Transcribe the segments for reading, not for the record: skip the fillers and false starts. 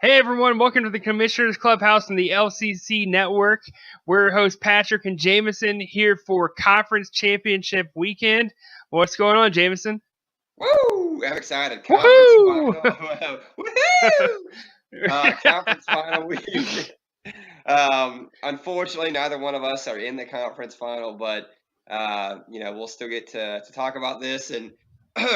Hey everyone, welcome to the Commissioners Clubhouse and the LCC Network. We're your hosts Patrick and Jameson here for Conference Championship Weekend. What's going on, Jameson? Woo! I'm excited. Conference final. Woohoo! Conference final week. Unfortunately, neither one of us are in the conference final, but we'll still get to talk about this and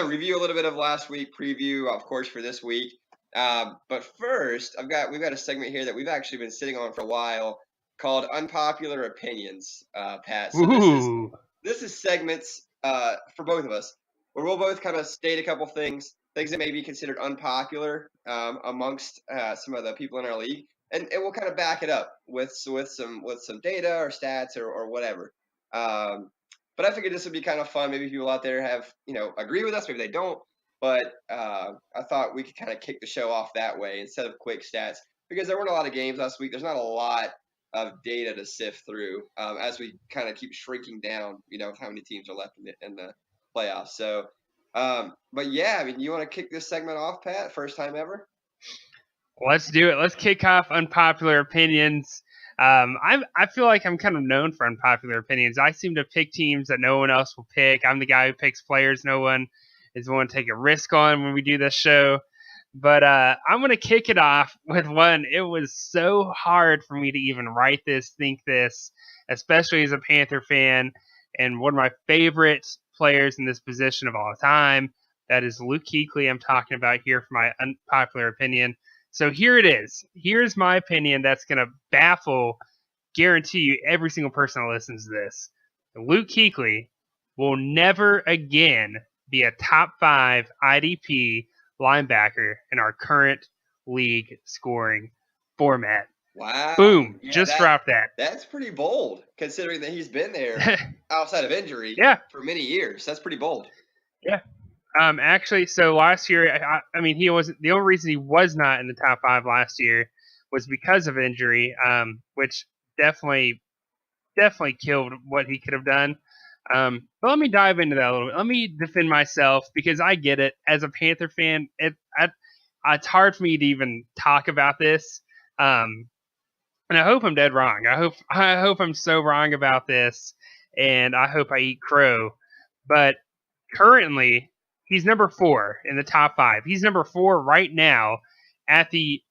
review a little bit of last week, preview, of course, for this week. But first, we've got a segment here that we've actually been sitting on for a while called Unpopular Opinions, Pat. So this is segments for both of us where we'll both kind of state a couple things that may be considered unpopular amongst some of the people in our league, and we'll kind of back it up with some data or stats or whatever. But I figured this would be kind of fun. Maybe people out there have agree with us, maybe they don't. But I thought we could kind of kick the show off that way instead of quick stats, because there weren't a lot of games last week. There's not a lot of data to sift through as we kind of keep shrinking down, how many teams are left in the playoffs. So, but yeah, I mean, you want to kick this segment off, Pat? First time ever? Let's do it. Let's kick off Unpopular Opinions. I feel like I'm kind of known for unpopular opinions. I seem to pick teams that no one else will pick. I'm the guy who picks players no one is willing to take a risk on when we do this show. But I'm going to kick it off with one. It was so hard for me to even write this, think this, especially as a Panther fan and one of my favorite players in this position of all time. That is Luke Kuechly I'm talking about here for my unpopular opinion. So here it is. Here's my opinion that's going to baffle, guarantee you, every single person that listens to this. Luke Kuechly will never again be a top 5 IDP linebacker in our current league scoring format. Wow. Boom. Yeah, just dropped that. That's pretty bold, considering that he's been there outside of injury for many years. That's pretty bold. Yeah. Actually, so last year, I mean, he wasn't the only reason he was not in the top 5 last year was because of injury, which definitely killed what he could have done. But let me dive into that a little bit. Let me defend myself because I get it. As a Panther fan, it's hard for me to even talk about this. And I hope I'm dead wrong. I hope I'm so wrong about this, and I hope I eat crow. But currently, he's number 4 in the top 5. He's number 4 right now at the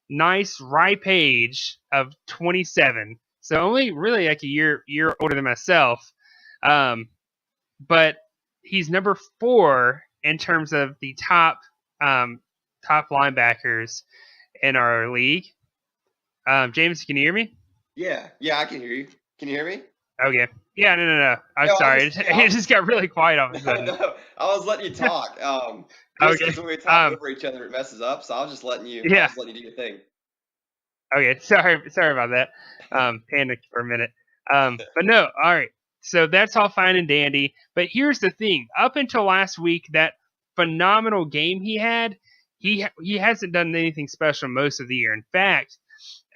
nice ripe age of 27. So only really like a year older than myself. But he's number 4 in terms of the top linebackers in our league. James, can you hear me? Yeah, I can hear you. Can you hear me? Okay. Yeah, no. I'm sorry. It just got really quiet all of a sudden. No, I was letting you talk. Okay. When we talk over each other, it messes up. So I was just letting you. Yeah. I was letting you do your thing. Okay. Sorry about that. Panicked for a minute. But no. All right. So that's all fine and dandy. But here's the thing. Up until last week, that phenomenal game he had, he hasn't done anything special most of the year. In fact,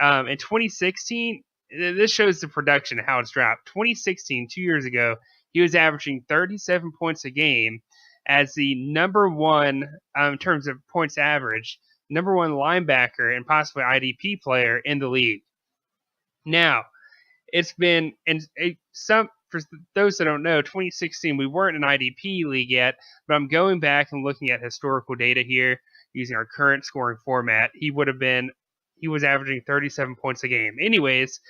in 2016, this shows the production, how it's dropped. 2016, 2 years ago, he was averaging 37 points a game as the number 1, in terms of points average, number 1 linebacker and possibly IDP player in the league. Now, it's been, for those that don't know, 2016, we weren't an IDP league yet, but I'm going back and looking at historical data here using our current scoring format. He was averaging 37 points a game. Anyways,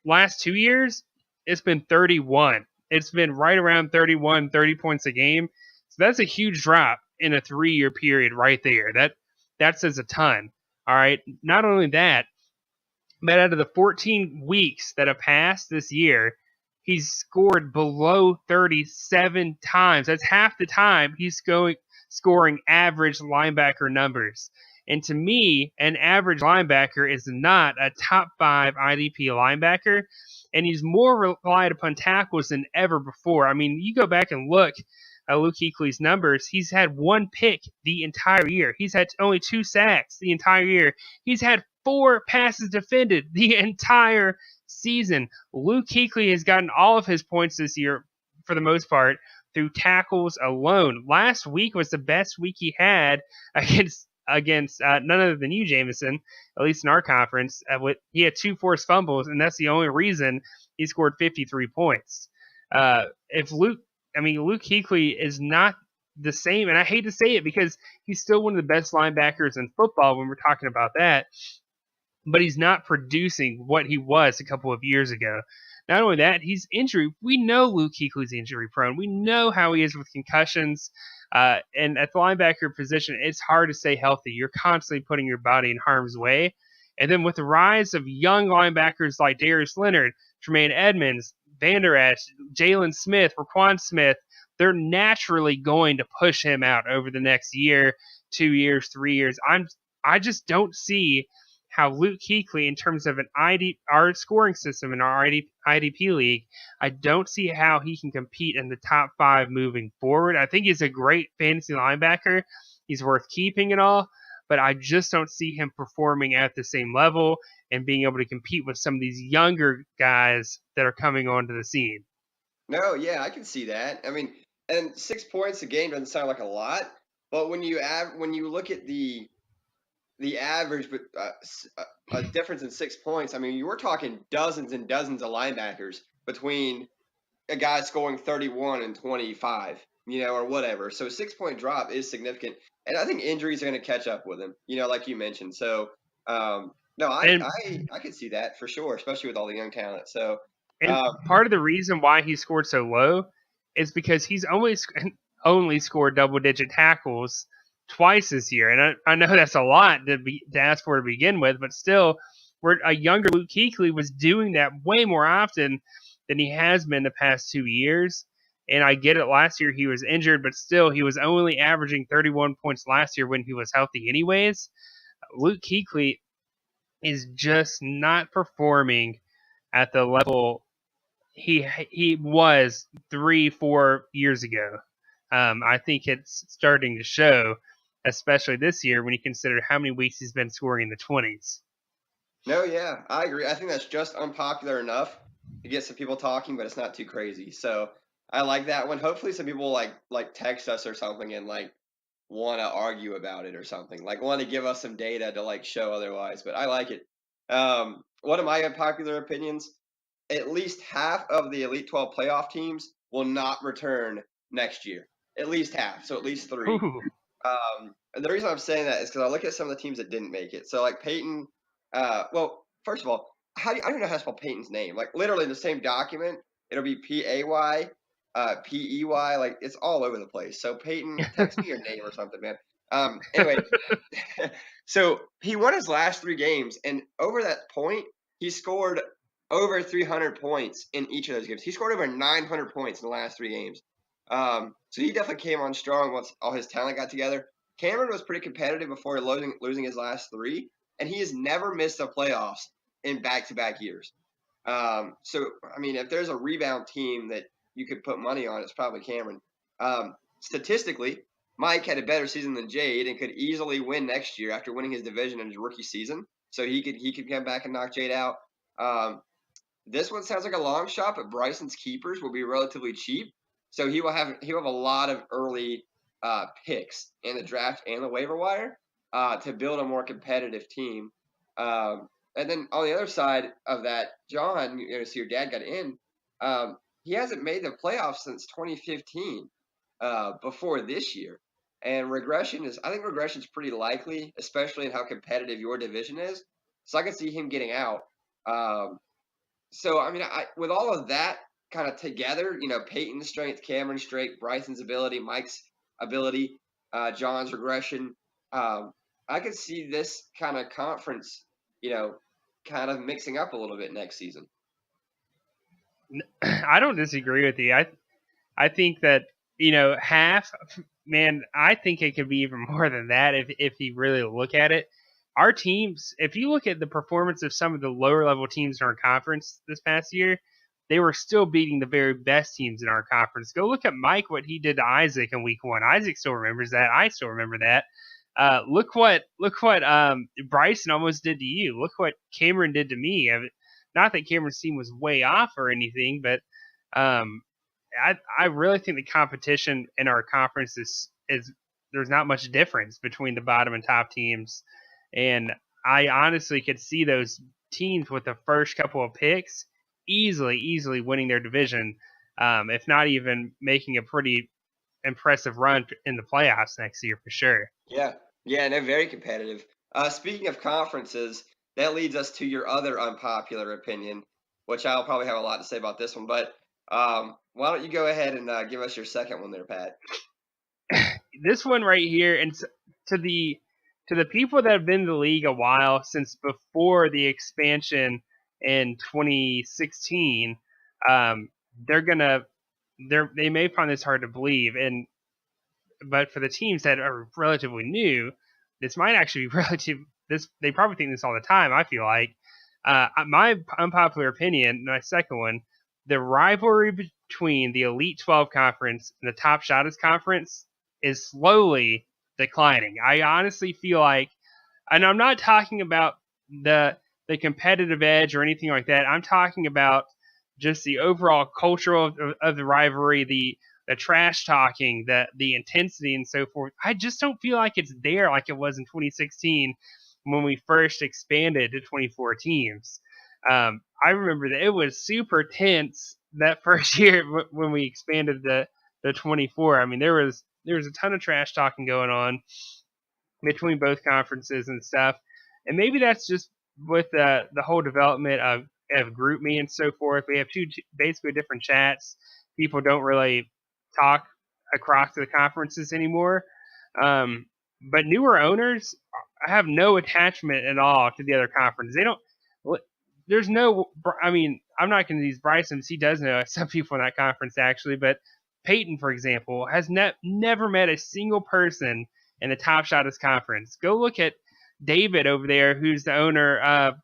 last 2 years, it's been 31. It's been right around 31, 30 points a game. So that's a huge drop in a 3-year period right there. That says a ton. All right. Not only that, but out of the 14 weeks that have passed this year, he's scored below 37 times. That's half the time he's scoring average linebacker numbers. And to me, an average linebacker is not a top 5 IDP linebacker, and he's more relied upon tackles than ever before. I mean, you go back and look at Luke Kuechly's numbers. He's had 1 pick the entire year. He's had only 2 sacks the entire year. He's had 4 passes defended the entire season. Luke Kuechly has gotten all of his points this year, for the most part, through tackles alone. Last week was the best week he had against against none other than you, Jameson, at least in our conference. He had 2 forced fumbles, and that's the only reason he scored 53 points. If Luke Kuechly is not the same, and I hate to say it because he's still one of the best linebackers in football when we're talking about that, but he's not producing what he was a couple of years ago. Not only that, he's injury. We know Luke Kuechly's injury prone. We know how he is with concussions. And at the linebacker position, it's hard to stay healthy. You're constantly putting your body in harm's way. And then with the rise of young linebackers like Darius Leonard, Tremaine Edmonds, Vander Esch, Jalen Smith, Raquan Smith, they're naturally going to push him out over the next year, 2 years, 3 years. I just don't see how Luke Kuechly, in terms of our scoring system in our IDP league, I don't see how he can compete in the top 5 moving forward. I think he's a great fantasy linebacker. He's worth keeping and all, but I just don't see him performing at the same level and being able to compete with some of these younger guys that are coming onto the scene. No, yeah, I can see that. I mean, and 6 points a game doesn't sound like a lot, but when you look at the average, but a difference in 6 points. I mean, you were talking dozens and dozens of linebackers between a guy scoring 31 and 25, or whatever. So 6 point drop is significant, and I think injuries are going to catch up with him. Like you mentioned. So no, I could see that for sure, especially with all the young talent. So and part of the reason why he scored so low is because he's only scored double-digit tackles twice this year, and I know that's a lot to ask for to begin with, but still, where a younger Luke Kuechly was doing that way more often than he has been the past 2 years. And I get it, last year he was injured, but still, he was only averaging 31 points last year when he was healthy anyways. Luke Kuechly is just not performing at the level he was 3-4 years ago. I think it's starting to show, especially this year when you consider how many weeks he's been scoring in the 20s. No, yeah, I agree. I think that's just unpopular enough to get some people talking, but it's not too crazy. So I like that one. Hopefully, some people like text us or something and want to argue about it or something. Like want to give us some data to show otherwise. But I like it. One of my unpopular opinions: at least half of the Elite 12 playoff teams will not return next year. At least half, so at least 3. And the reason I'm saying that is because I look at some of the teams that didn't make it. So like Peyton. Well, first of all, I don't know how to spell Peyton's name. Like literally in the same document, it'll be Pay, Pey. Like it's all over the place. So Peyton, text me your name or something, man. Anyway, so he won his last 3 games, and over that point, he scored over 300 points in each of those games. He scored over 900 points in the last 3 games. So he definitely came on strong once all his talent got together. Cameron was pretty competitive before losing his last 3. And he has never missed the playoffs in back-to-back years. So, I mean, if there's a rebound team that you could put money on, it's probably Cameron. Statistically, Mike had a better season than Jade and could easily win next year after winning his division in his rookie season. So he could come back and knock Jade out. This one sounds like a long shot, but Bryson's keepers will be relatively cheap. So he'll have a lot of early picks in the draft and the waiver wire. To build a more competitive team. And then on the other side of that, John, so your dad got in. He hasn't made the playoffs since 2015 before this year. And I think regression is pretty likely, especially in how competitive your division is. So I can see him getting out. So, I mean, with all of that kind of together, Peyton's strength, Cameron's strength, Bryson's ability, Mike's ability, John's regression, I could see this kind of conference, kind of mixing up a little bit next season. I don't disagree with you. I think that, half, man, I think it could be even more than that if you really look at it. Our teams, if you look at the performance of some of the lower level teams in our conference this past year, they were still beating the very best teams in our conference. Go look at Mike, what he did to Isaac in week 1. Isaac still remembers that. I still remember that. Look what Bryson almost did to you. Look what Cameron did to me. Not that Cameron's team was way off or anything, but I really think the competition in our conference is there's not much difference between the bottom and top teams, and I honestly could see those teams with the first couple of picks easily winning their division, if not even making a pretty impressive run in the playoffs next year for sure. Yeah, yeah, and they're very competitive. Speaking of conferences, that leads us to your other unpopular opinion, which I'll probably have a lot to say about this one. But why don't you go ahead and give us your second one there, Pat? This one right here, and to the people that have been in the league a while, since before the expansion in 2016, they may find this hard to believe, but for the teams that are relatively new, this might actually be relative. They probably think this all the time. I feel like my unpopular opinion, my second one, the rivalry between the Elite 12 conference and the Top Shotters conference is slowly declining. I honestly feel like, and I'm not talking about the competitive edge or anything like that. I'm talking about just the overall culture of the rivalry, the trash talking, the intensity, and so forth. I just don't feel like it's there like it was in 2016 when we first expanded to 24 teams. I remember that it was super tense that first year when we expanded the 24. I mean, there was a ton of trash talking going on between both conferences and stuff, and maybe that's just with the whole development of GroupMe and so forth. We have two basically different chats. People don't really talk across the conferences anymore. But newer owners have no attachment at all to the other conference. They don't. There's no. I mean, I'm not going to use Bryson. He does know some people in that conference actually, but Peyton, for example, has never met a single person in the Top Shotters conference. Go look at David over there, who's the owner of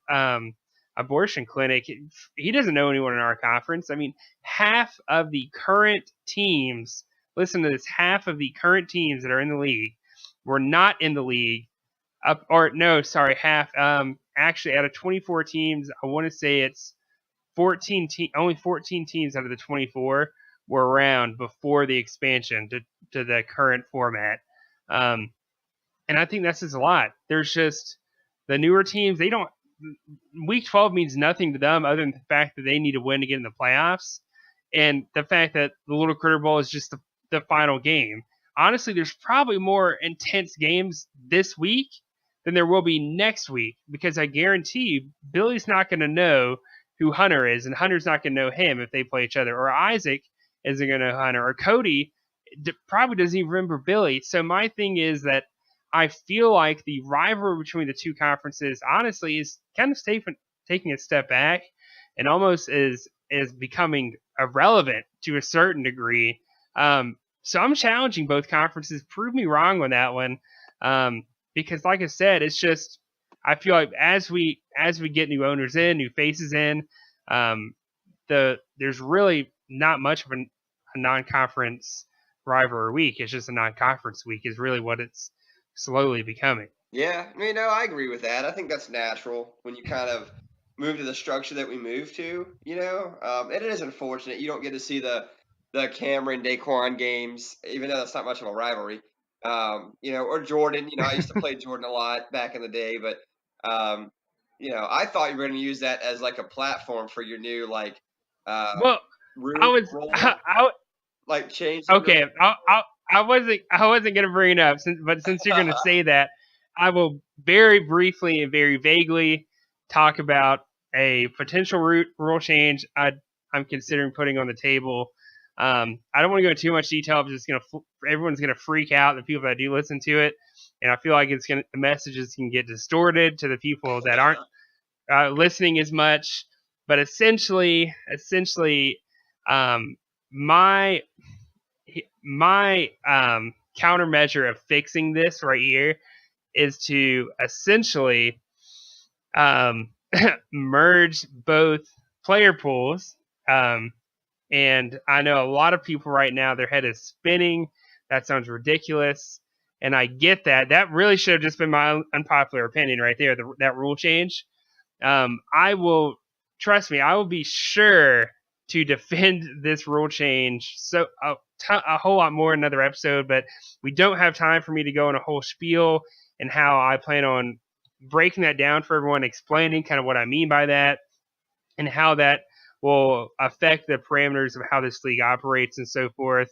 Abortion Clinic. He doesn't know anyone in our conference. I mean, half of the current teams, listen to this, half of the current teams that are in the league were not in the league. Half. Actually, out of 24 teams, I want to say it's only 14 teams out of the 24 were around before the expansion to the current format. And I think that's just a lot. There's just the newer teams, they don't. Week 12 means nothing to them other than the fact that they need to win to get in the playoffs, and the fact that the Little Critter Bowl is just the final game. Honestly, there's probably more intense games this week than there will be next week, because I guarantee you Billy's not going to know who Hunter is, and Hunter's not going to know him if they play each other, or Isaac isn't going to know Hunter, or Cody probably doesn't even remember Billy. So my thing is that I feel like the rivalry between the two conferences, honestly, is kind of taking a step back, and almost is becoming irrelevant to a certain degree. So I'm challenging both conferences. Prove me wrong on that one, because, like I said, it's just I feel like as we get new owners in, new faces in, there's really not much of a non-conference rivalry week. It's just a non-conference week is really what it's slowly becoming. Yeah, I mean, no, I agree with that. I think that's natural when you kind of move to the structure that we moved to, and it is unfortunate you don't get to see the Cameron Daquan games, even though that's not much of a rivalry. Or Jordan. I used to play Jordan a lot back in the day, but I thought you were going to use that as like a platform for your new well, change. Okay, I wasn't gonna bring it up, since you're gonna say that, I will very briefly and very vaguely talk about a potential rule change I'm considering putting on the table. I don't want to go into too much detail. I'm just everyone's gonna freak out, the people that do listen to it, and I feel like the messages can get distorted to the people that aren't listening as much. But essentially, my countermeasure of fixing this right here is to essentially merge both player pools. And I know a lot of people right now, their head is spinning. That sounds ridiculous. And I get that. That really should have just been my unpopular opinion right there, that rule change. Trust me, I will be sure to defend this rule change a whole lot more in another episode, but we don't have time for me to go in a whole spiel and how I plan on breaking that down for everyone, explaining kind of what I mean by that and how that will affect the parameters of how this league operates and so forth.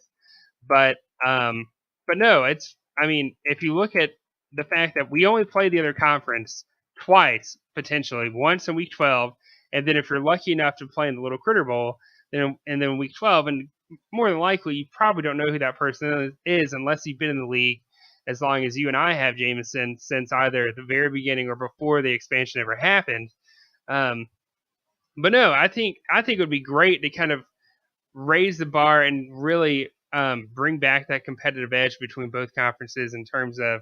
But no, if you look at the fact that we only play the other conference twice, potentially, once in week 12, and then if you're lucky enough to play in the Little Critter Bowl, then week 12, and more than likely, you probably don't know who that person is unless you've been in the league as long as you and I have, Jameson, since either the very beginning or before the expansion ever happened. But no, I think it would be great to kind of raise the bar and really bring back that competitive edge between both conferences in terms of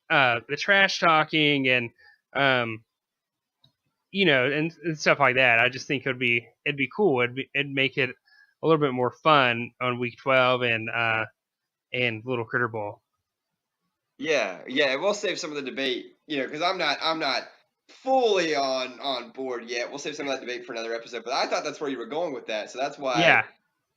the trash talking and and stuff like that. I just think it'd be cool. It'd make it a little bit more fun on week 12 and Little Critter Bowl. Yeah, we'll save some of the debate, because I'm not fully on board yet. We'll save some of that debate for another episode. But I thought that's where you were going with that, so that's why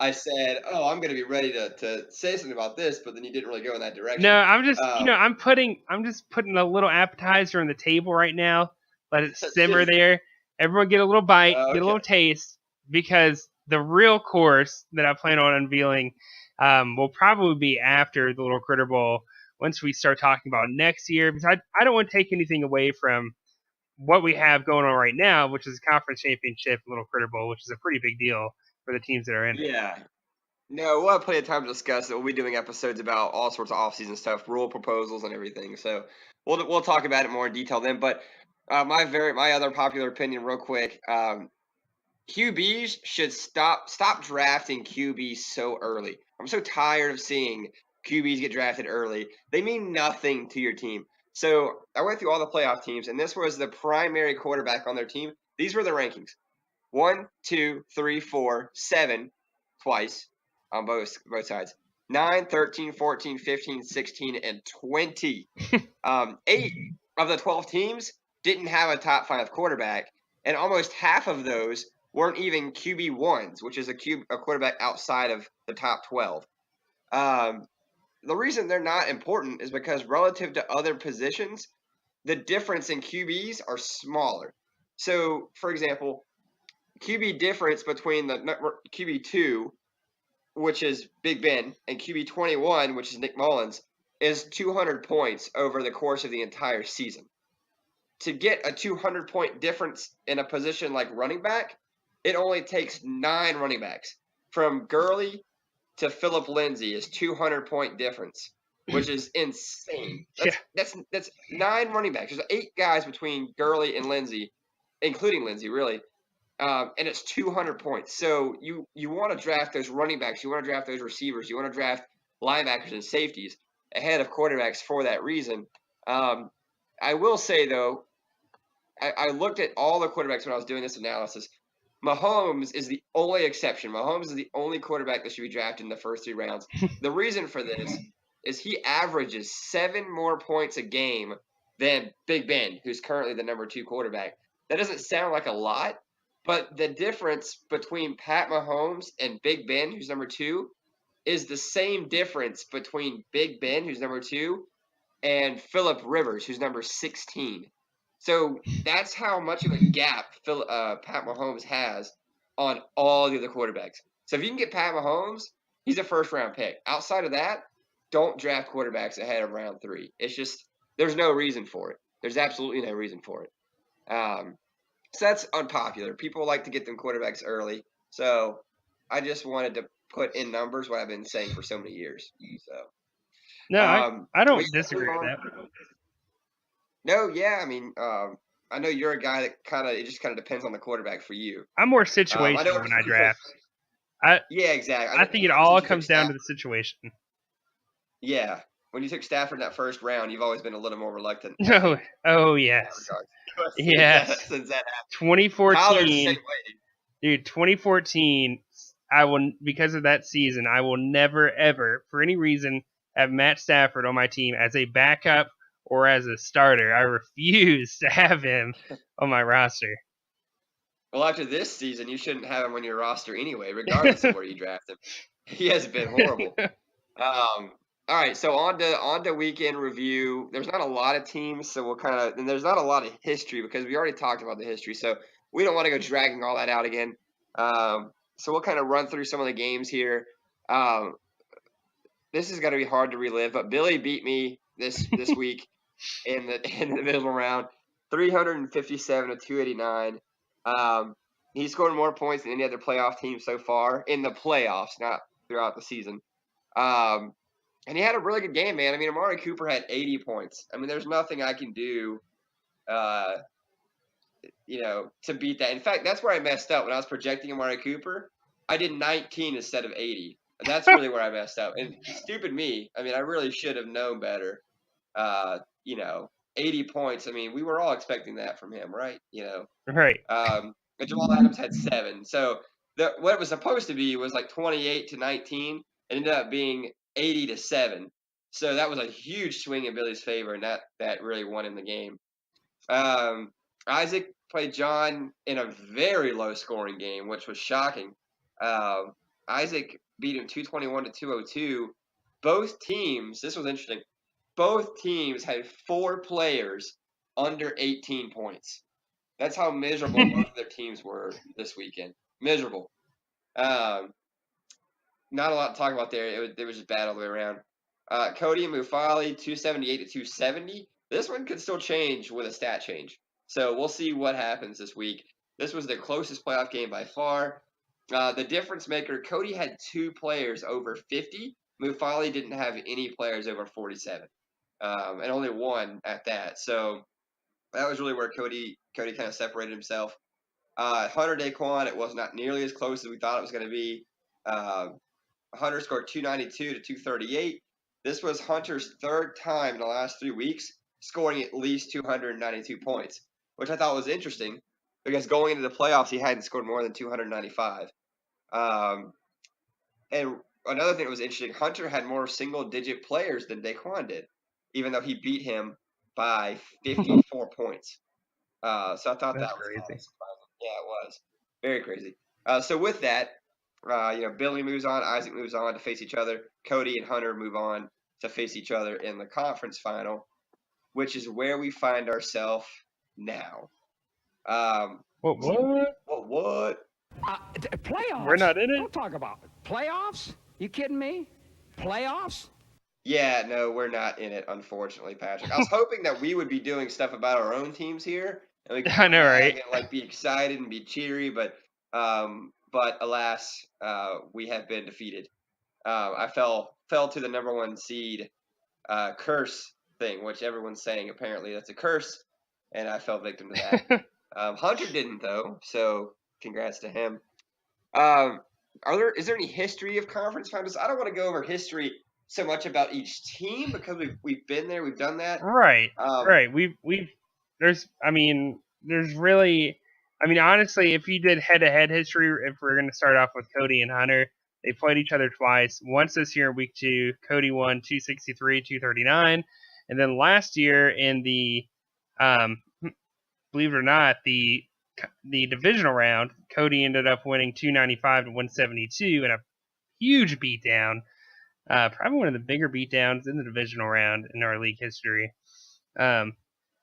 I said, "Oh, I'm going to be ready to say something about this," but then you didn't really go in that direction. No, I'm just I'm just putting a little appetizer on the table right now. Let it simmer there. Everyone get a little bite, get a little taste, because the real course that I plan on unveiling will probably be after the Little Critter Bowl, once we start talking about next year, because I don't want to take anything away from what we have going on right now, which is a conference championship, Little Critter Bowl, which is a pretty big deal for the teams that are in it. Yeah. No, we'll have plenty of time to discuss it. We'll be doing episodes about all sorts of off-season stuff, rule proposals, and everything. So we'll talk about it more in detail then. But my other popular opinion, real quick, QBs should stop drafting QBs so early. I'm so tired of seeing QBs get drafted early. They mean nothing to your team. So I went through all the playoff teams, and this was the primary quarterback on their team. These were the rankings: 1, 2, 3, 4, 7, twice on both sides. 9, 13, 14, 15, 16, and 20. 8 of the 12 teams didn't have a top 5 quarterback, and almost half of those weren't even QB1s, which is a quarterback outside of the top 12. The reason they're not important is because relative to other positions, the difference in QBs are smaller. So, for example, QB difference between the QB2, which is Big Ben, and QB21, which is Nick Mullins, is 200 points over the course of the entire season. To get a 200-point difference in a position like running back, it only takes 9 running backs. From Gurley to Phillip Lindsay is 200-point difference, which is insane. That's 9 running backs. There's 8 guys between Gurley and Lindsay, including Lindsay, really. And it's 200 points. So you want to draft those running backs. You want to draft those receivers. You want to draft linebackers and safeties ahead of quarterbacks for that reason. I will say, though, I looked at all the quarterbacks when I was doing this analysis. Mahomes is the only exception. Mahomes is the only quarterback that should be drafted in the first 3 rounds. The reason for this is he averages 7 more points a game than Big Ben, who's currently the number 2 quarterback. That doesn't sound like a lot, but the difference between Pat Mahomes and Big Ben, who's number 2, is the same difference between Big Ben, who's number 2, and Phillip Rivers, who's number 16. So that's how much of a gap Pat Mahomes has on all the other quarterbacks. So if you can get Pat Mahomes, he's a first-round pick. Outside of that, don't draft quarterbacks ahead of round 3. It's just there's no reason for it. There's absolutely no reason for it. So that's unpopular. People like to get them quarterbacks early. So I just wanted to put in numbers what I've been saying for so many years. So no, I don't disagree with that. No, yeah, I mean, I know you're a guy that it just kind of depends on the quarterback for you. I'm more situational when I draft. Yeah, exactly. I think it all comes down to the situation. Yeah. When you took Stafford in that first round, you've always been a little more reluctant. No. Oh, yes. Yes. Since that happened. 2014. Dude, 2014, because of that season, I will never, ever, for any reason, have Matt Stafford on my team as a backup or as a starter. I refuse to have him on my roster. Well, after this season, you shouldn't have him on your roster anyway, regardless of where you draft him. He has been horrible. All right, so on to weekend review. There's not a lot of teams, so and there's not a lot of history because we already talked about the history, so we don't want to go dragging all that out again. So we'll kind of run through some of the games here. This is going to be hard to relive, but Billy beat me this week in the divisional round, 357 to 289. He scored more points than any other playoff team so far in the playoffs, not throughout the season. And he had a really good game, man. I mean, Amari Cooper had 80 points. I mean, there's nothing I can do, to beat that. In fact, that's where I messed up when I was projecting Amari Cooper. I did 19 instead of 80. And that's really where I messed up. And stupid me. I mean, I really should have known better. 80 points. I mean, we were all expecting that from him, right? Right. And Jamal Adams had 7. So what it was supposed to be was like 28 to 19. It ended up being 80 to 7. So that was a huge swing in Billy's favor, and that really won him the game. Isaac played John in a very low scoring game, which was shocking. Isaac beat him 221 to 202. Both teams, this was interesting, both teams had 4 players under 18 points. That's how miserable both of their teams were this weekend. Miserable. Not a lot to talk about there. It was just bad all the way around. Cody and Mufali, 278 to 270. This one could still change with a stat change. So we'll see what happens this week. This was the closest playoff game by far. The difference maker, Cody had 2 players over 50. Mufali didn't have any players over 47. And only 1 at that. So that was really where Cody kind of separated himself. Hunter Daquan, it was not nearly as close as we thought it was going to be. Hunter scored 292 to 238. This was Hunter's 3rd time in the last 3 weeks scoring at least 292 points, which I thought was interesting because going into the playoffs, he hadn't scored more than 295. And another thing that was interesting, Hunter had more single-digit players than Daquan did, even though he beat him by 54 points. So I thought that was crazy. Surprising. Yeah, it was very crazy. So with that, Billy moves on, Isaac moves on to face each other. Cody and Hunter move on to face each other in the conference final, which is where we find ourselves now. What? Playoffs? We're not in it? Don't talk about it. Playoffs? You kidding me? Playoffs? Yeah, no, we're not in it, unfortunately, Patrick. I was hoping that we would be doing stuff about our own teams here, and we could I know, right? and, be excited and be cheery, but alas, we have been defeated. I fell to the number 1 seed curse thing, which everyone's saying apparently that's a curse, and I fell victim to that. Hunter didn't though, so congrats to him. Is there any history of conference finals? I don't want to go over history so much about each team because we've been there, we've done that. Right. Right. There's really, honestly, if you did head-to-head history, if we're going to start off with Cody and Hunter, they played each other twice. Once this year in week 2, Cody won 263, 239. And then last year in the, believe it or not, the divisional round, Cody ended up winning 295 to 172 in a huge beatdown. Probably one of the bigger beatdowns in the divisional round in our league history.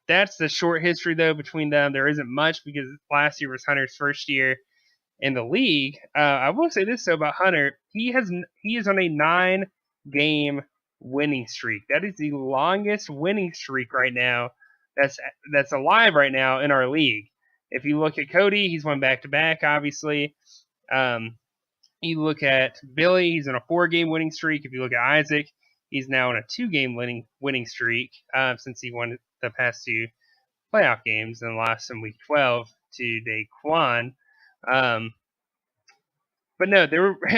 That's the short history, though, between them. There isn't much because last year was Hunter's first year in the league. I will say this, though, about Hunter. He is on a 9-game winning streak. That is the longest winning streak right now that's alive right now in our league. If you look at Cody, he's won back-to-back, obviously. You look at Billy, he's on a 4-game winning streak. If you look at Isaac, he's now on a 2-game winning streak since he won the past 2 playoff games and lost in week 12 to Daquan. But no,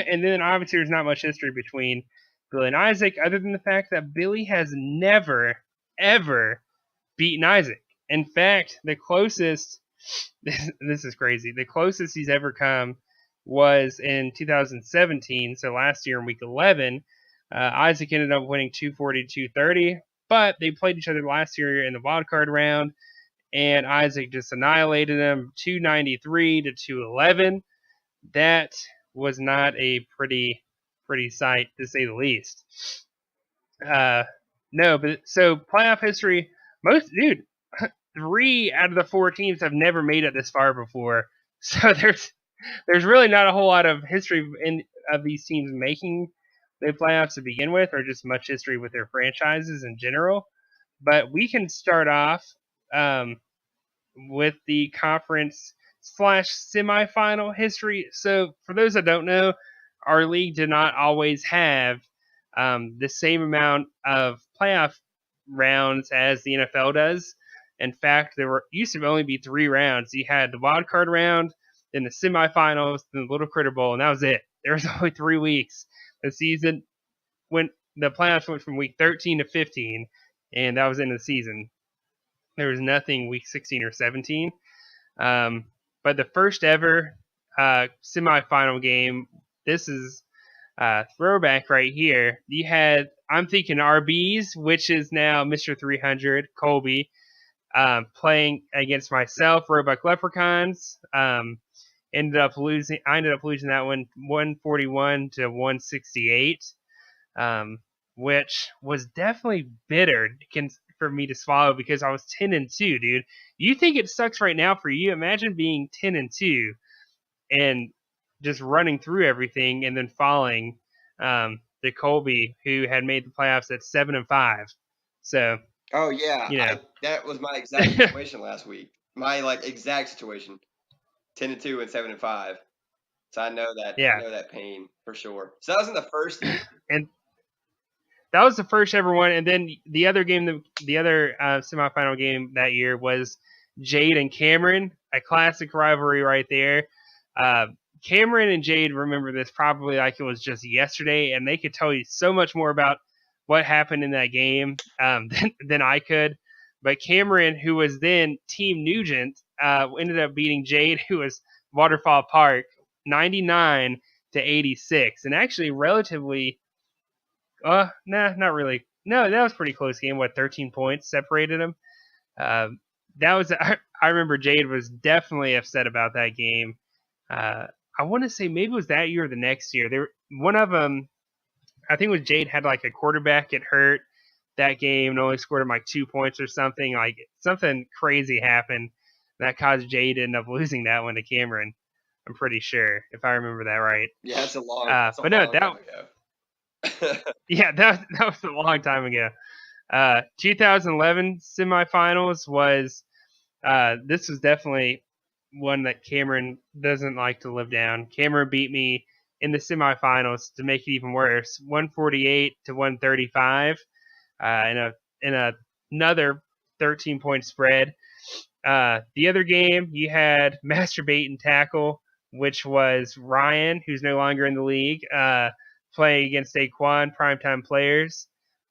and then obviously there's not much history between Billy and Isaac other than the fact that Billy has never, ever beaten Isaac. In fact, the closest, this is crazy, the closest he's ever come was in 2017, so last year in week 11. Isaac ended up winning 240-230, but they played each other last year in the wild card round, and Isaac just annihilated him 293-211. That was not a pretty pretty sight to say the least. No, but so playoff history, 3 out of the 4 teams have never made it this far before. So there's really not a whole lot of history of these teams making the playoffs to begin with, or just much history with their franchises in general. But we can start off with the conference / semifinal history. So for those that don't know, our league did not always have the same amount of playoff rounds as the NFL does. In fact, there used to only be 3 rounds. You had the wild card round, then the semifinals, then the Little Critter Bowl, and that was it. There was only 3 weeks. The season the playoffs went from week 13 to 15, and that was the end of the season. There was nothing week 16 or 17. But the first ever semifinal game, this is throwback right here. You had, I'm thinking RBs, which is now Mr. 300, Colby, playing against myself, Roebuck Leprechauns. I ended up losing that one 141 to 168, which was definitely bitter for me to swallow because I was 10-2, dude. You think it sucks right now for you? Imagine being 10-2 and just running through everything and then falling to Colby, who had made the playoffs at 7-5. So, oh yeah, that was my exact situation last week. My exact situation, 10-2 and 7-5. So I know that. Yeah. I know that pain for sure. So that was in the first year. And that was the first ever one. And then the other game, the other semifinal game that year was Jade and Cameron, a classic rivalry right there. Cameron and Jade remember this probably like it was just yesterday, and they could tell you so much more about what happened in that game than I could. But Cameron, who was then Team Nugent, ended up beating Jade, who was Waterfall Park, 99 to 86, and actually relatively. Not really. No, that was a pretty close game. 13 points separated them. That was. I remember Jade was definitely upset about that game. I want to say maybe it was that year or the next year. One of them, I think it was Jade, had like a quarterback get hurt that game and only scored him like 2 points or something. Like something crazy happened that caused Jade to end up losing that one to Cameron. I'm pretty sure, if I remember that right. Yeah, it's a long. Time ago. Yeah, that was a long time ago. 2011 semifinals was this was definitely one that Cameron doesn't like to live down. Cameron beat me in the semifinals to make it even worse, 148 to 135, in another 13-point spread. The other game, you had masturbate and tackle, which was Ryan, who's no longer in the league, playing against Daquan, primetime players.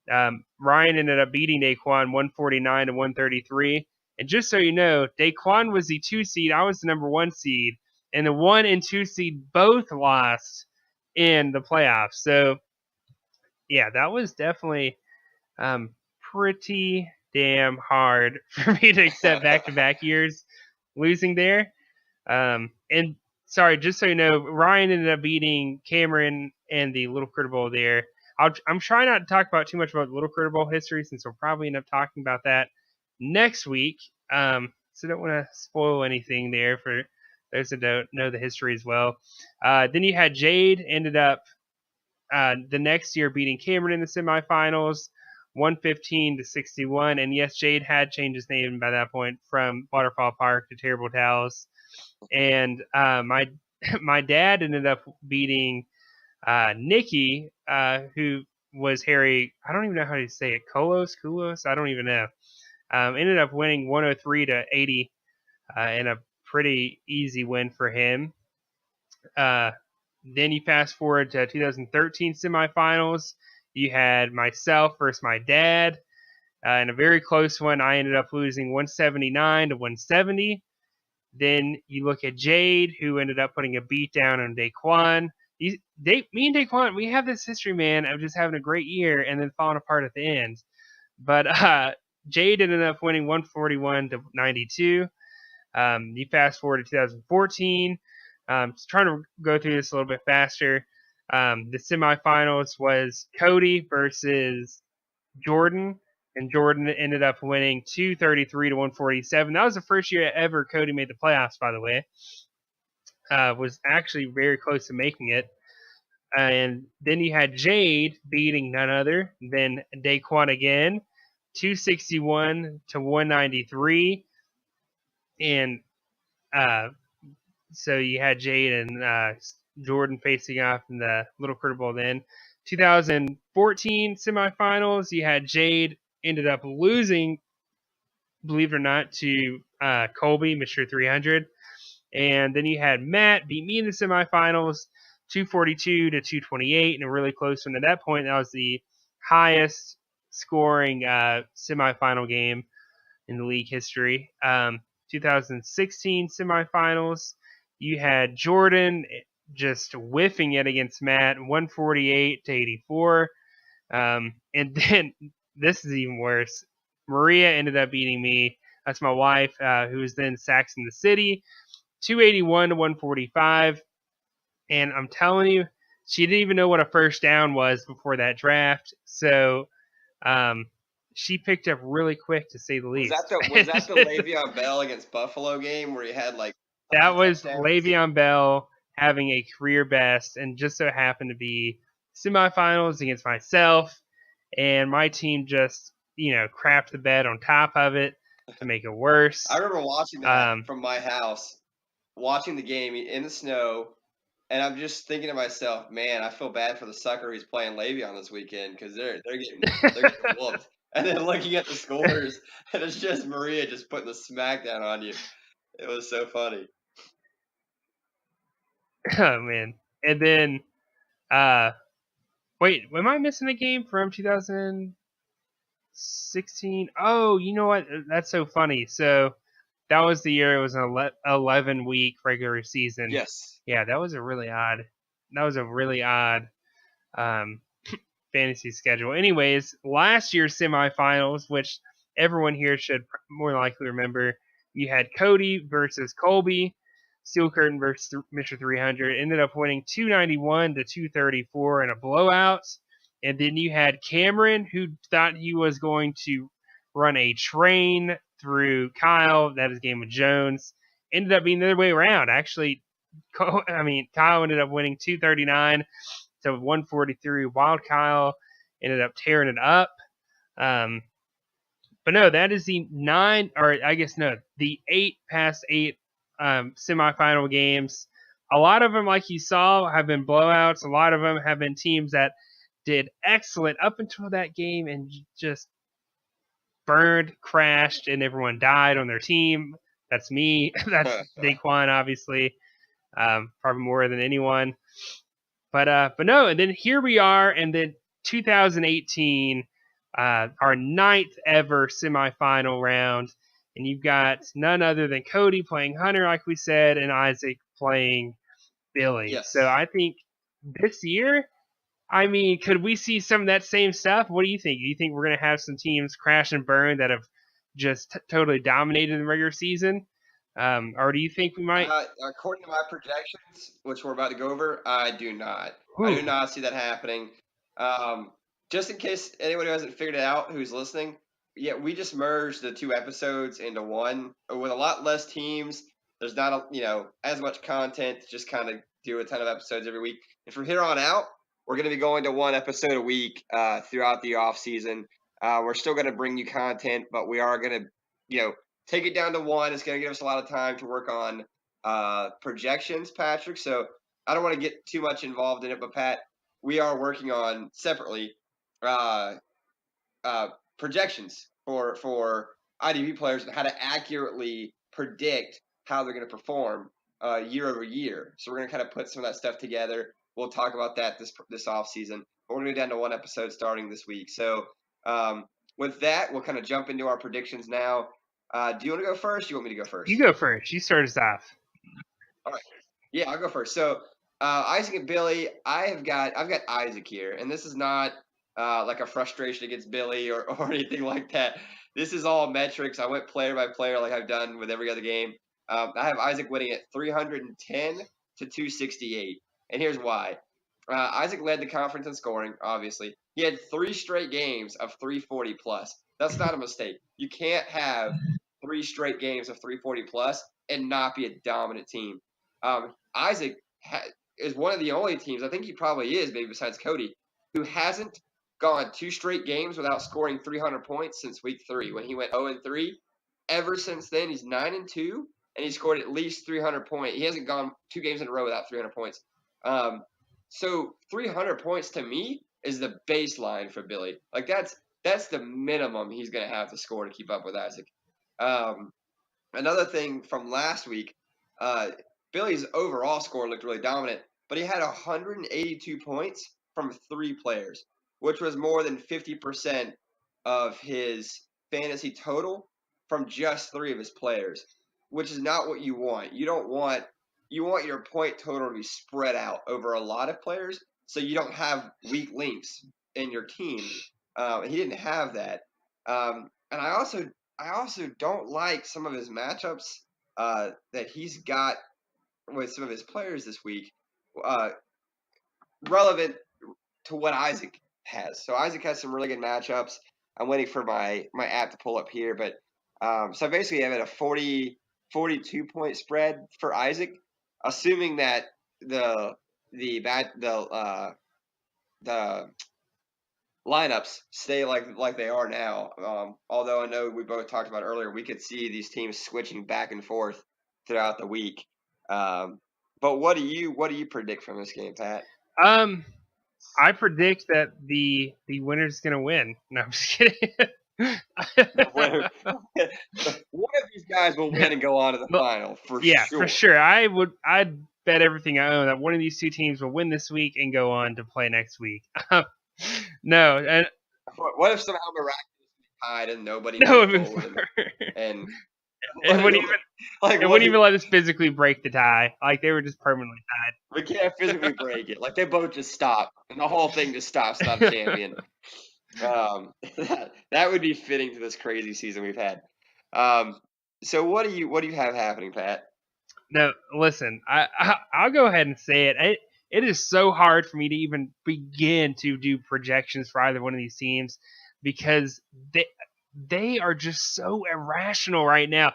Ryan ended up beating Daquan 149 to 133. And just so you know, Daquan was the 2 seed. I was the number 1 seed. And the 1 and 2 seed both lost in the playoffs. So, yeah, that was definitely pretty damn hard for me to accept back-to-back years losing there. And sorry, just so you know, Ryan ended up beating Cameron and the Little Critter Bowl there. I'm trying not to talk about too much about the Little Critter Bowl history since we'll probably end up talking about that next week. So don't want to spoil anything there for those that don't know the history as well. Then you had Jade ended up the next year beating Cameron in the semifinals, 115 to 61. And yes, Jade had changed his name by that point from Waterfall Park to Terrible Towels. And my dad ended up beating Nikki, who was Harry. I don't even know how to say it. Kulos. I don't even know. Ended up winning 103 to 80 in a pretty easy win for him. Then you fast forward to 2013 semifinals. You had myself versus my dad in a very close one. I ended up losing 179 to 170. Then you look at Jade, who ended up putting a beat down on Daquan. Me and Daquan, we have this history, man, of just having a great year and then falling apart at the end. But Jade ended up winning 141 to 92. You fast forward to 2014. Just trying to go through this a little bit faster. The semifinals was Cody versus Jordan, and Jordan ended up winning 233 to 147. That was the first year ever Cody made the playoffs, by the way. Was actually very close to making it. And then you had Jade beating none other than Daquan again, 261 to 193. And so you had Jade and Jordan facing off in the Little Critter Bowl then. 2014 semifinals, you had Jade ended up losing, believe it or not, to Colby, Mr. 300. And then you had Matt beat me in the semifinals, 242 to 228, and a really close one at that point. That was the highest scoring semifinal game in the league history. 2016 semifinals, you had Jordan just whiffing it against Matt, 148 to 84. And then this is even worse. Maria ended up beating me. That's my wife, who was then Saxon the City, 281 to 145. And I'm telling you, she didn't even know what a first down was before that draft. So she picked up really quick, to say the least. Was that the Le'Veon Bell against Buffalo game where he had like that was touchdowns? Le'Veon Bell having a career best, and just so happened to be semifinals against myself, and my team just crapped the bed on top of it to make it worse. I remember watching that from my house, watching the game in the snow, and I'm just thinking to myself, man, I feel bad for the sucker who's playing Le'Veon this weekend because they're getting whooped. And then looking at the scores, and it's just Maria just putting the smackdown on you. It was so funny. Oh man! And then, wait, am I missing a game from 2016? Oh, you know what? That's so funny. So that was the year it was an 11-week regular season. Yes. Yeah, that was a really odd. Fantasy schedule. Anyways, last year's semifinals, which everyone here should more likely remember, you had Cody versus Colby, Steel Curtain versus Mr. 300. Ended up winning 291 to 234 in a blowout. And then you had Cameron, who thought he was going to run a train through Kyle. That is game with Jones. Ended up being the other way around. Actually, Kyle ended up winning 239 to 143. Wild Kyle ended up tearing it up. But no, that is the the 8 past 8 semifinal games. A lot of them, like you saw, have been blowouts. A lot of them have been teams that did excellent up until that game and just burned, crashed, and everyone died on their team. That's me. That's Daquan, obviously, probably more than anyone. But no, and then here we are, and then 2018, our 9th ever semifinal round, and you've got none other than Cody playing Hunter, like we said, and Isaac playing Billy. Yes. So I think this year, could we see some of that same stuff? What do you think? Do you think we're going to have some teams crash and burn that have just totally dominated in the regular season? Or do you think we might? According to my projections, which we're about to go over, I do not. Ooh. I do not see that happening. Just in case anyone who hasn't figured it out who's listening, yeah, we just merged the 2 episodes into one with a lot less teams. There's not as much content to just kind of do a ton of episodes every week. And from here on out, we're going to be going to 1 episode a week throughout the off season. We're still going to bring you content, but we are going to take it down to 1. It's going to give us a lot of time to work on projections, Patrick. So I don't want to get too much involved in it, but Pat, we are working on separately projections for IDP players and how to accurately predict how they're going to perform year over year. So we're going to kind of put some of that stuff together. We'll talk about that this off season. But we're going to go down to 1 episode starting this week. So with that, we'll kind of jump into our predictions now. Do you want to go first? Or you want me to go first? You go first. You start us off. All right. Yeah, I'll go first. So Isaac and Billy, I've got Isaac here, and this is not like a frustration against Billy or anything like that. This is all metrics. I went player by player like I've done with every other game. I have Isaac winning at 310 to 268, and here's why. Isaac led the conference in scoring, obviously. He had 3 straight games of 340 plus. That's not a mistake. You can't have 3 straight games of 340 plus and not be a dominant team. Isaac is one of the only teams, I think he probably is, maybe besides Cody, who hasn't gone 2 straight games without scoring 300 points since week 3 when he went 0-3. Ever since then, he's 9-2, and he scored at least 300 points. He hasn't gone 2 games in a row without 300 points. So 300 points to me is the baseline for Billy. Like that's the minimum he's going to have to score to keep up with Isaac. Another thing from last week, Billy's overall score looked really dominant, but he had 182 points from 3 players, which was more than 50% of his fantasy total from just 3 of his players, which is not what you want. You want your point total to be spread out over a lot of players, so you don't have weak links in your team. He didn't have that, and I also don't like some of his matchups that he's got with some of his players this week, relevant to what Isaac has. So Isaac has some really good matchups. I'm waiting for my app to pull up here, but so basically I have a 42 point spread for Isaac, assuming that the lineups stay like they are now. Although I know we both talked about earlier, we could see these teams switching back and forth throughout the week. But what do you predict from this game, Pat? I predict that the winner's going to win. No, I'm just kidding. One of these guys will win and go on to the final for sure. Yeah, for sure. I'd bet everything I own that one of these 2 teams will win this week and go on to play next week. No, and what if somehow miraculously tied and nobody no, forward and it wouldn't even let us physically break the tie. Like they were just permanently tied. We can't physically break it. Like they both just stop, and the whole thing just stops. Not a champion. That would be fitting to this crazy season we've had. So what do you have happening, Pat? No, listen. I'll go ahead and say it. It is so hard for me to even begin to do projections for either one of these teams because they are just so irrational right now.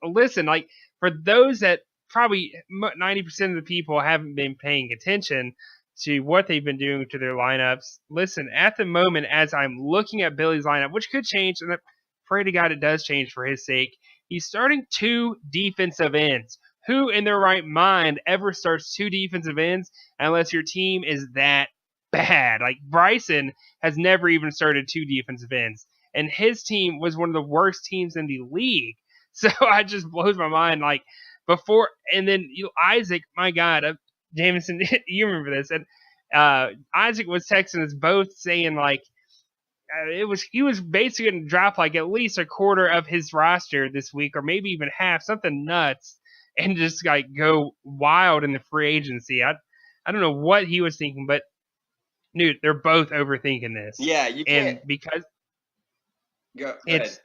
Listen, like for those that probably 90% of the people haven't been paying attention to what they've been doing to their lineups. Listen, at the moment, as I'm looking at Billy's lineup, which could change, and I pray to God it does change for his sake, he's starting 2 defensive ends. Who in their right mind ever starts 2 defensive ends unless your team is that bad? Like Bryson has never even started 2 defensive ends, and his team was one of the worst teams in the league. So it just blows my mind. Like before, and then Isaac, my God, Jameson, you remember this, and Isaac was texting us both saying like he was basically going to drop like at least a quarter of his roster this week, or maybe even half, something nuts, and just like go wild in the free agency. I don't know what he was thinking, but dude, they're both overthinking this. Yeah, you can't. And because go it's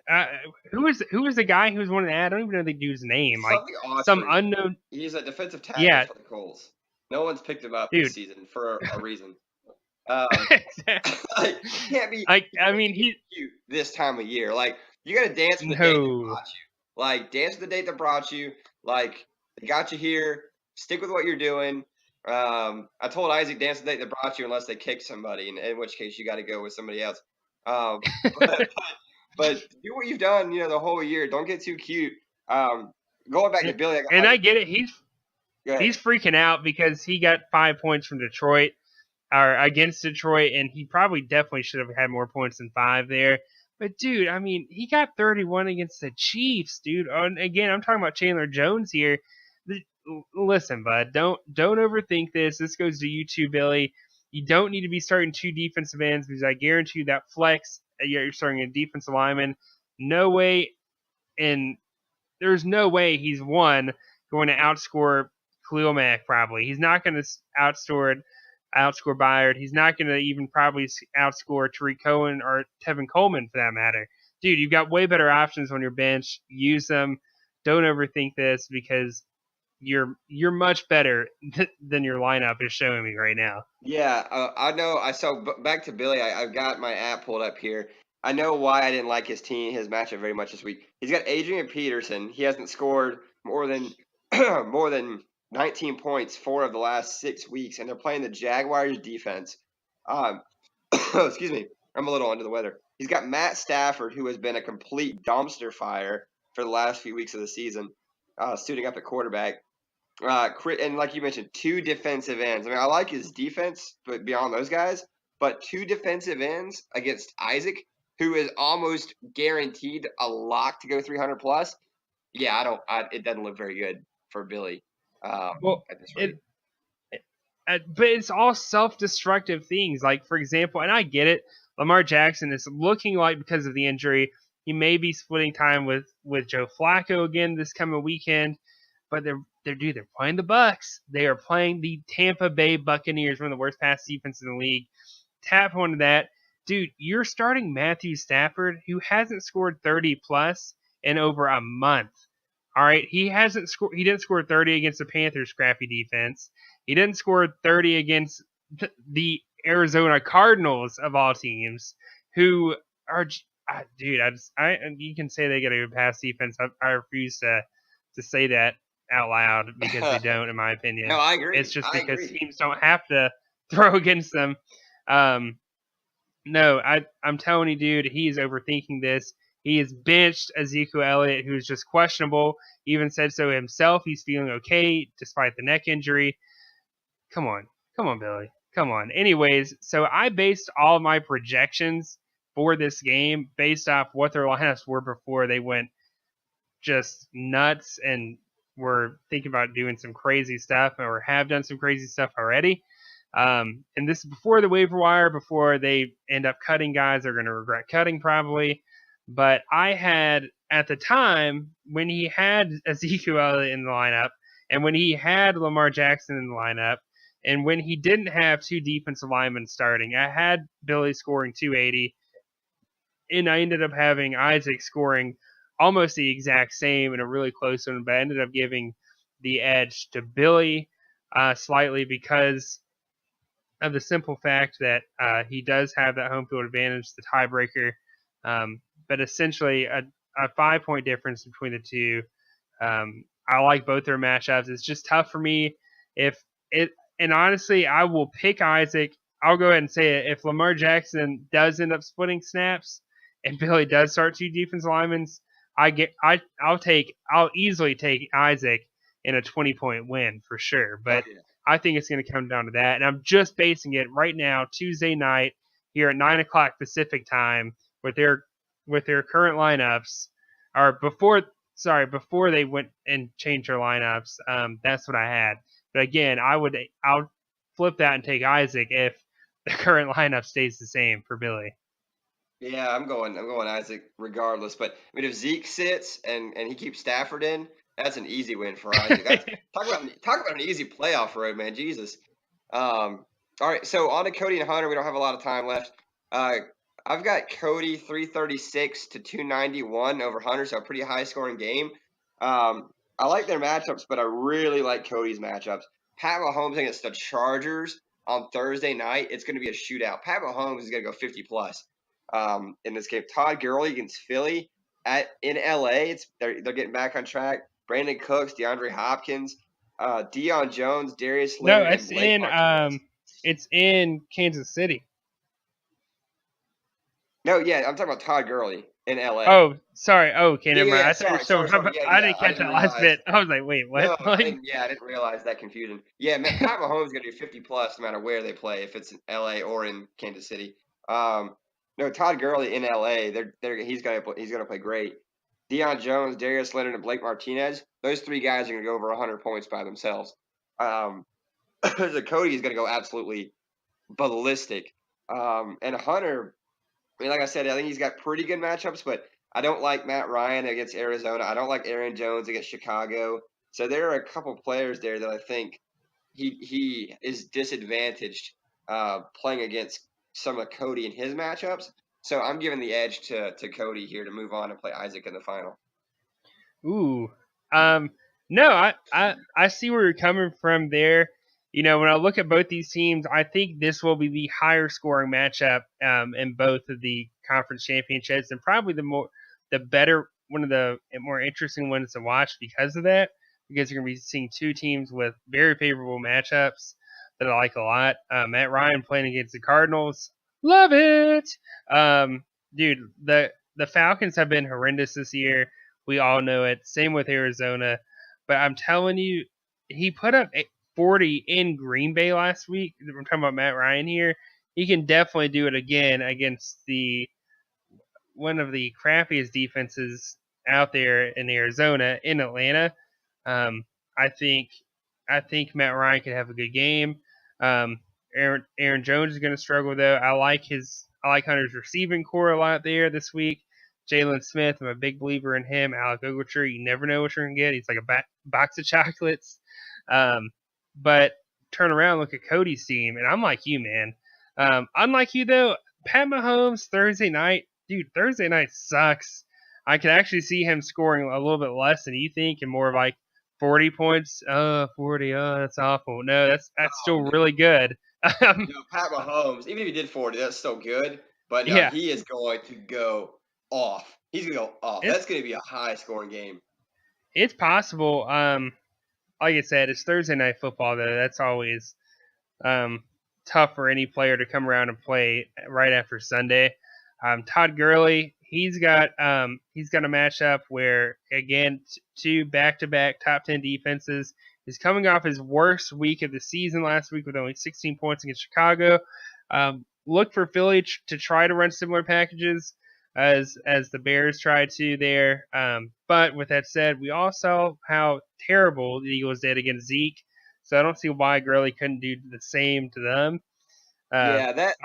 who was the guy who was one of the I don't even know the dude's name. Something like some unknown. He's a defensive tackle for the Colts. No one's picked him up this season for a reason. Like, can't be. I mean, he's cute this time of year. Like you got to dance with the date that brought you. Like dance with the date that brought you. Like they got you here. Stick with what you're doing. I told Isaac dance with the date that brought you unless they kick somebody, in which case you got to go with somebody else. But do what you've done, the whole year. Don't get too cute. Going back to Billy, I get it. He's freaking out because he got 5 points from Detroit, or against Detroit, and he probably definitely should have had more points than 5 there. But dude, I mean, he got 31 against the Chiefs, dude. And again, I'm talking about Chandler Jones here. Listen, bud, don't overthink this. This goes to you too, Billy. You don't need to be starting 2 defensive ends because I guarantee you that flex, you're starting a defensive lineman. No way, and there's no way he's going to outscore Khalil Mack. Probably he's not going to outscore Byard. He's not going to even probably outscore Tariq Cohen or Tevin Coleman for that matter. Dude, you've got way better options on your bench. Use them. Don't overthink this because you're much better than your lineup is showing me right now. Yeah, I know. Back to Billy. I've got my app pulled up here. I know why I didn't like his matchup very much this week. He's got Adrian Peterson. He hasn't scored more than more than 19 points 4 of the last 6 weeks, and they're playing the Jaguars defense. Excuse me, I'm a little under the weather. He's got Matt Stafford, who has been a complete dumpster fire for the last few weeks of the season, suiting up at quarterback. And like you mentioned, 2 defensive ends. I mean, I like his defense, but beyond those guys, but 2 defensive ends against Isaac, who is almost guaranteed a lock to go 300 plus. Yeah, it doesn't look very good for Billy Well, at this rate. But it's all self-destructive things. Like, for example, and I get it, Lamar Jackson is looking like, because of the injury, he may be splitting time with Joe Flacco again this coming weekend. But they're playing the Bucks. They are playing the Tampa Bay Buccaneers, one of the worst pass defenses in the league. Tap onto that. Dude, you're starting Matthew Stafford, who hasn't scored 30 plus in over a month. All right, he didn't score 30 against the Panthers' crappy defense. He didn't score 30 against the Arizona Cardinals of all teams, who are, dude. You can say they get a good pass defense. I refuse to say that out loud because they don't, in my opinion. No, I agree. It's just because teams don't have to throw against them. No, I'm telling you, dude, he's overthinking this. He has benched Ezekiel Elliott, who's just questionable. He even said so himself. He's feeling okay despite the neck injury. Come on, Billy. Come on. Anyways, so I based all of my projections for this game based off what their lineups were before they went just nuts and were thinking about doing some crazy stuff or have done some crazy stuff already. And this is before the waiver wire, before they end up cutting guys they're going to regret cutting probably. But I had, at the time, when he had Ezekiel Elliott in the lineup, and when he had Lamar Jackson in the lineup, and when he didn't have 2 defensive linemen starting, I had Billy scoring 280, and I ended up having Isaac scoring almost the exact same in a really close one, but I ended up giving the edge to Billy slightly because of the simple fact that he does have that home field advantage, the tiebreaker. But essentially, a 5-point difference between the two. I like both their matchups. It's just tough for me. And honestly, I will pick Isaac. I'll go ahead and say it. If Lamar Jackson does end up splitting snaps and Billy does start 2 defensive linemen, I'll easily take Isaac in a 20-point win for sure. But I think it's going to come down to that. And I'm just basing it right now, Tuesday night, here at 9 o'clock Pacific time, with their current lineups, or before they went and changed their lineups. That's what I had. But again, I'll flip that and take Isaac if the current lineup stays the same for Billy. Yeah, I'm going Isaac regardless. But I mean, if Zeke sits and he keeps Stafford in, that's an easy win for Isaac. Talk about an easy playoff road, man. Jesus. All right, so on to Cody and Hunter. We don't have a lot of time left. I've got Cody 336 to 291 over Hunter, so a pretty high scoring game. I like their matchups, but I really like Cody's matchups. Pat Mahomes against the Chargers on Thursday night. It's going to be a shootout. Pat Mahomes is going to go 50 plus in this game. Todd Gurley against Philly in LA. They're getting back on track. Brandon Cooks, DeAndre Hopkins, Deion Jones, Darius Leonard. No, it's in Kansas City. No, yeah, I'm talking about Todd Gurley in LA. Oh, sorry. Oh, okay, never mind. Yeah, I didn't catch that last bit. I was like, wait, what? No, I didn't realize that confusion. Yeah, man, Pat Mahomes is going to do 50 plus no matter where they play, if it's in LA or in Kansas City. No, Todd Gurley in LA, he's going to play great. Deion Jones, Darius Leonard, and Blake Martinez, those 3 guys are going to go over 100 points by themselves. So Cody is going to go absolutely ballistic. And Hunter, I mean, like I said, I think he's got pretty good matchups, but I don't like Matt Ryan against Arizona. I don't like Aaron Jones against Chicago. So there are a couple players there that I think he is disadvantaged playing against some of Cody in his matchups. So I'm giving the edge to Cody here to move on and play Isaac in the final. Ooh. No, I see where you're coming from there. You know, when I look at both these teams, I think this will be the higher scoring matchup in both of the conference championships, and probably the better, one of the more interesting ones to watch because of that. Because you're going to be seeing two teams with very favorable matchups that I like a lot. Matt Ryan playing against the Cardinals, love it. Dude, the Falcons have been horrendous this year. We all know it. Same with Arizona. But I'm telling you, he put up 40 in Green Bay last week. We're talking about Matt Ryan here. He can definitely do it again against the one of the crappiest defenses out there in Arizona, in Atlanta. Um, I think I think Matt Ryan could have a good game. Aaron Jones is going to struggle though. I like Hunter's receiving core a lot there this week. Jalen Smith, I'm a big believer in him. Alec Ogletree, you never know what you're going to get. He's like a box of chocolates. But turn around, look at Cody's team, and I'm like you, man. Unlike you though, Pat Mahomes Thursday night, dude. Thursday night sucks. I could actually see him scoring a little bit less than you think, and more of like 40 points. 40. Oh, that's awful. No, that's still really good. Pat Mahomes, even if he did 40, that's still good. But no, Yeah, he is going to go off. He's going to go off. it's That's going to be a high scoring game. it's possible. Like I said, it's Thursday night football though. That's always um, tough for any player to come around and play right after Sunday. Todd Gurley, he's got a matchup where again two back-to-back top 10 defenses. He's coming off his worst week of the season last week with only 16 points against Chicago. Look for Philly to try to run similar packages as the Bears tried to there. But with that said, we all saw how terrible the Eagles did against Zeke. So I don't see why Gurley couldn't do the same to them. Yeah, that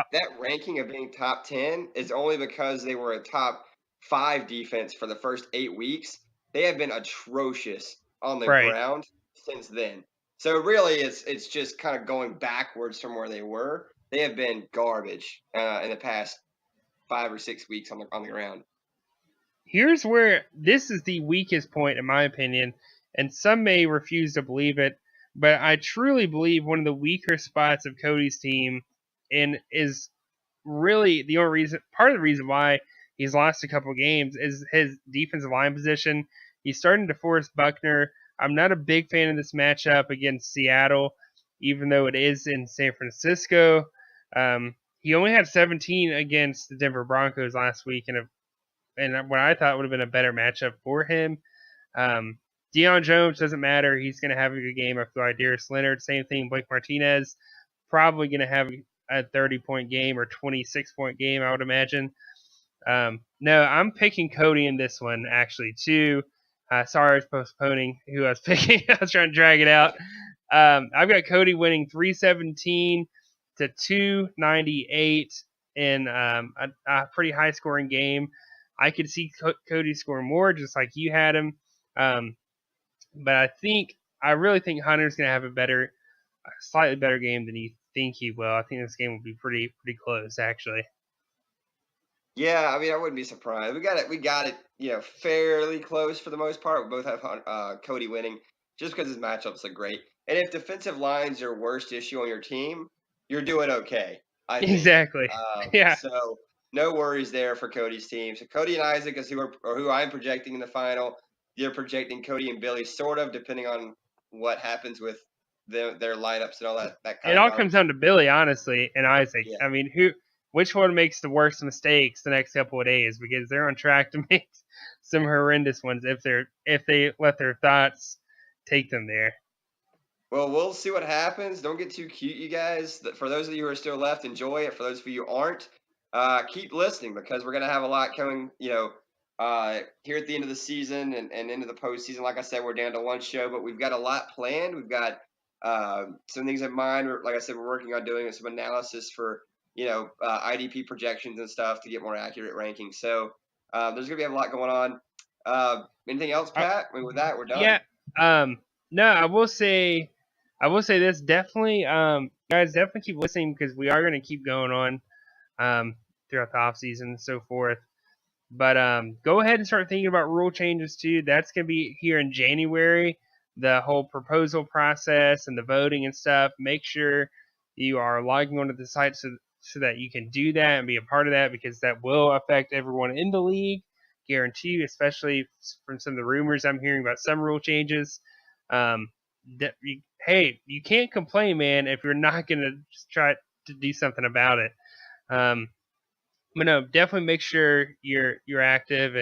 ranking of being top 10 is only because they were a top 5 defense for the first 8 weeks. They have been atrocious on the Right. ground since then. So really, it's just kind of going backwards from where they were. They have been garbage in the past 5 or 6 weeks on the ground. Here's where this is the weakest point, in my opinion, and some may refuse to believe it, but I truly believe one of the weaker spots of Cody's team and is really the only reason, part of the reason why he's lost a couple games is his defensive line position. He's starting to force Buckner. I'm not a big fan of this matchup against Seattle, even though it is in San Francisco. He only had 17 against the Denver Broncos last week and what I thought would have been a better matchup for him. Deion Jones doesn't matter. He's going to have a good game. I feel like Darius Leonard, same thing. Blake Martinez, probably going to have a 30-point game or 26-point game, I would imagine. No, I'm picking Cody in this one, actually, too. Sorry I was postponing who I was picking. I was trying to drag it out. I've got Cody winning 317 to 298 in a pretty high-scoring game. I could see Cody score more, just like you had him. But I really think Hunter's going to have a slightly better game than you think he will. I think this game will be pretty close, actually. Yeah, I mean, I wouldn't be surprised. We got it, fairly close for the most part. We both have Cody winning just because his matchups are great. And if defensive line's your worst issue on your team, you're doing okay, I think. Exactly. Yeah. So no worries there for Cody's team. So Cody and Isaac is who I'm projecting in the final. You're projecting Cody and Billy, sort of, depending on what happens with their lineups and all that kind It of all garbage. comes down to Billy, honestly, and Isaac. Yeah. I mean, which one makes the worst mistakes the next couple of days? Because they're on track to make some horrendous ones if they let their thoughts take them there. Well, we'll see what happens. Don't get too cute, you guys. For those of you who are still left, enjoy it. For those of you who aren't, keep listening because we're going to have a lot coming, here at the end of the season and into the postseason. Like I said, we're down to one show, but we've got a lot planned. We've got some things in mind. Like I said, we're working on doing some analysis for, IDP projections and stuff to get more accurate rankings. So there's going to be a lot going on. Anything else, Pat? I mean, with that, we're done. Yeah. No, I will say this definitely. Guys, definitely keep listening because we are going to keep going on throughout the off season and so forth. But go ahead and start thinking about rule changes too. That's going to be here in January. the whole proposal process and the voting and stuff, make sure you are logging onto the site so that you can do that and be a part of that, because that will affect everyone in the league. Guarantee you, especially from some of the rumors I'm hearing about some rule changes. Hey, you can't complain, man, if you're not going to just try to do something about it. But no, definitely make sure you're active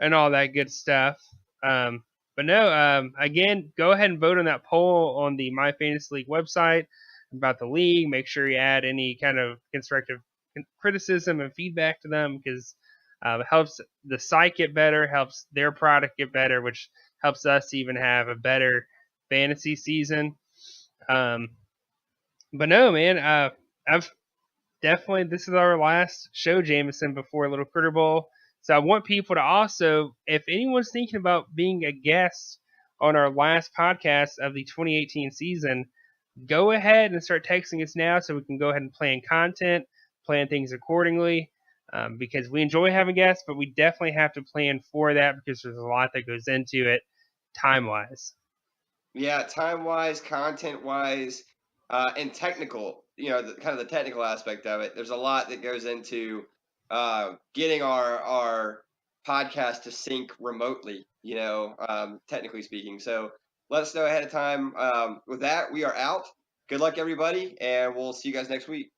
and all that good stuff. But no, again, go ahead and vote on that poll on the My Fantasy League website about the league. Make sure you add any kind of constructive criticism and feedback to them, because it helps the site get better, helps their product get better, which helps us even have a better fantasy season. But no, man, I've definitely, this is our last show, Jameson, before Little Critter Bowl. So I want people to also, if anyone's thinking about being a guest on our last podcast of the 2018 season, go ahead and start texting us now so we can go ahead and plan content, plan things accordingly, because we enjoy having guests, but we definitely have to plan for that because there's a lot that goes into it time-wise. Yeah, time-wise, content-wise, and technical, kind of the technical aspect of it. There's a lot that goes into getting our podcast to sync remotely, technically speaking. So let us know ahead of time. With that, we are out. Good luck, everybody, and we'll see you guys next week.